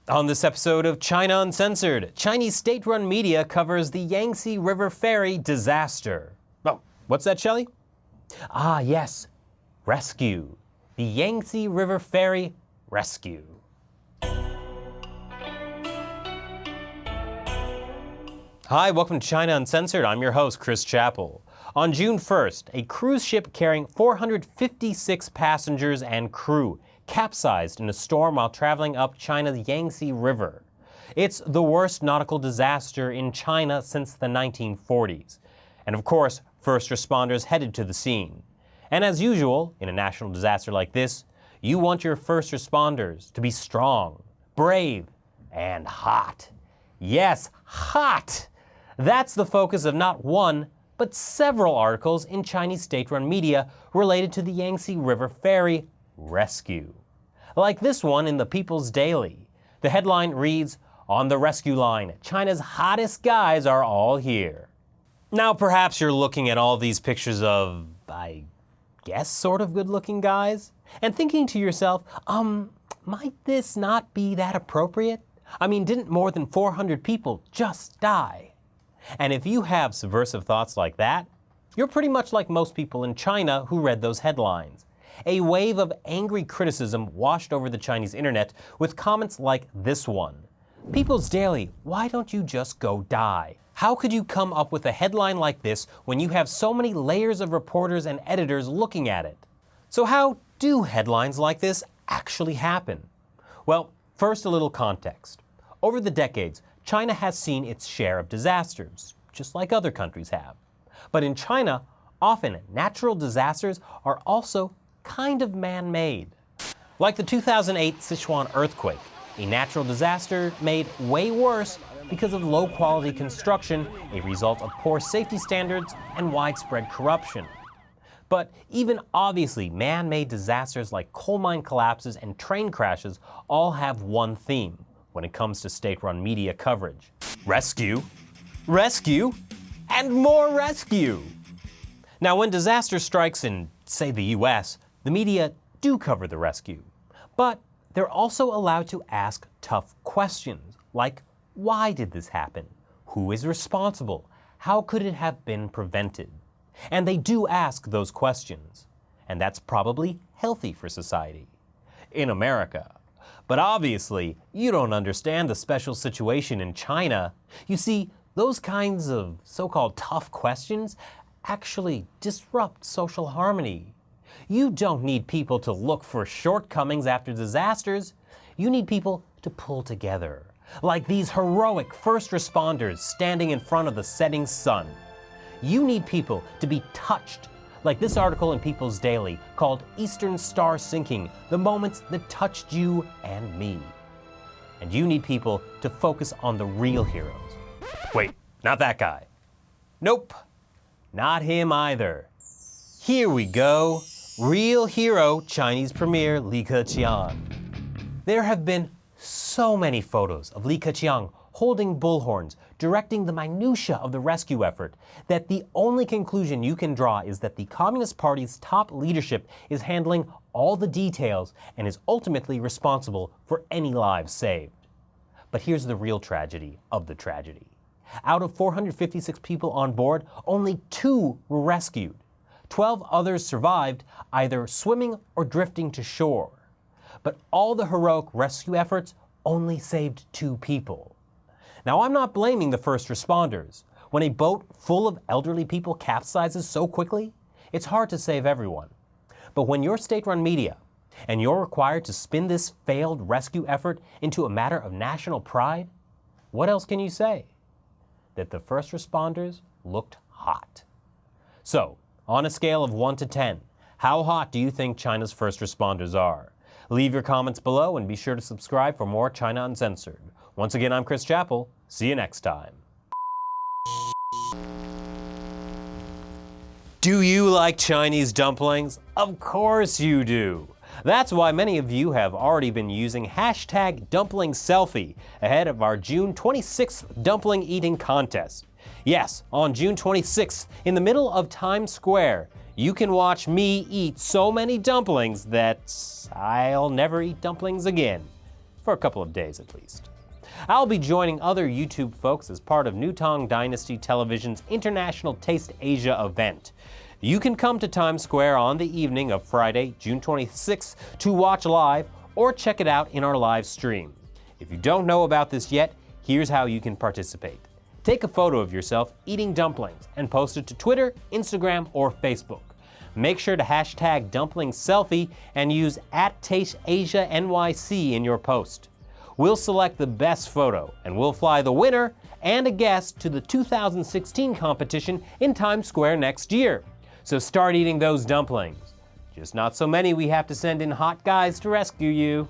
On this episode of China Uncensored, Chinese state-run media covers the Yangtze River ferry disaster. Oh, what's that, Shelley? Ah, yes, rescue. The Yangtze River ferry rescue. Hi, welcome to China Uncensored. I'm your host, Chris Chappell. On June 1st, a cruise ship carrying 456 passengers and crew capsized in a storm while traveling up China's Yangtze River. It's the worst nautical disaster in China since the 1940s. And of course, first responders headed to the scene. And as usual, in a national disaster like this, you want your first responders to be strong, brave, and hot. Yes, hot! That's the focus of not one, but several articles in Chinese state-run media related to the Yangtze River ferry rescue. Like this one in the People's Daily. The headline reads, "On the rescue line, China's hottest guys are all here." Now perhaps you're looking at all these pictures of, I guess, sort of good-looking guys, and thinking to yourself, might this not be that appropriate? I mean, didn't more than 400 people just die? And if you have subversive thoughts like that, you're pretty much like most people in China who read those headlines. A wave of angry criticism washed over the Chinese internet with comments like this one. People's Daily, why don't you just go die? How could you come up with a headline like this when you have so many layers of reporters and editors looking at it? So how do headlines like this actually happen? Well, first a little context. Over the decades, China has seen its share of disasters, just like other countries have. But in China, often natural disasters are also kind of man-made. Like the 2008 Sichuan earthquake, a natural disaster made way worse because of low-quality construction, a result of poor safety standards and widespread corruption. But even obviously man-made disasters like coal mine collapses and train crashes all have one theme when it comes to state-run media coverage. Rescue, rescue, and more rescue. Now when disaster strikes in, say, the US, the media do cover the rescue. But they're also allowed to ask tough questions, like why did this happen? Who is responsible? How could it have been prevented? And they do ask those questions. And that's probably healthy for society. In America. But obviously, you don't understand the special situation in China. You see, those kinds of so-called tough questions actually disrupt social harmony. You don't need people to look for shortcomings after disasters. You need people to pull together, like these heroic first responders standing in front of the setting sun. You need people to be touched, like this article in People's Daily called Eastern Star Sinking, the moments that touched you and me. And you need people to focus on the real heroes. Wait, not that guy. Nope, not him either. Here we go. Real hero Chinese Premier Li Keqiang. There have been so many photos of Li Keqiang holding bullhorns, directing the minutiae of the rescue effort, that the only conclusion you can draw is that the Communist Party's top leadership is handling all the details and is ultimately responsible for any lives saved. But here's the real tragedy of the tragedy. Out of 456 people on board, only 2 were rescued. 12 others survived, either swimming or drifting to shore. But all the heroic rescue efforts only saved 2 people. Now, I'm not blaming the first responders. When a boat full of elderly people capsizes so quickly, it's hard to save everyone. But when you're state-run media, and you're required to spin this failed rescue effort into a matter of national pride, what else can you say? That the first responders looked hot. So, on a scale of 1 to 10, how hot do you think China's first responders are? Leave your comments below and be sure to subscribe for more China Uncensored. Once again, I'm Chris Chappell. See you next time. Do you like Chinese dumplings? Of course you do. That's why many of you have already been using #DumplingSelfie ahead of our June 26th dumpling eating contest. Yes, on June 26th, in the middle of Times Square, you can watch me eat so many dumplings that I'll never eat dumplings again. for a couple of days at least. I'll be joining other YouTube folks as part of New Tang Dynasty Television's International Taste Asia event. You can come to Times Square on the evening of Friday, June 26th to watch live or check it out in our live stream. If you don't know about this yet, here's how you can participate. Take a photo of yourself eating dumplings and post it to Twitter, Instagram, or Facebook. Make sure to hashtag dumpling selfie and use @TasteAsiaNYC in your post. We'll select the best photo and we'll fly the winner and a guest to the 2016 competition in Times Square next year. So start eating those dumplings. Just not so many we have to send in hot guys to rescue you.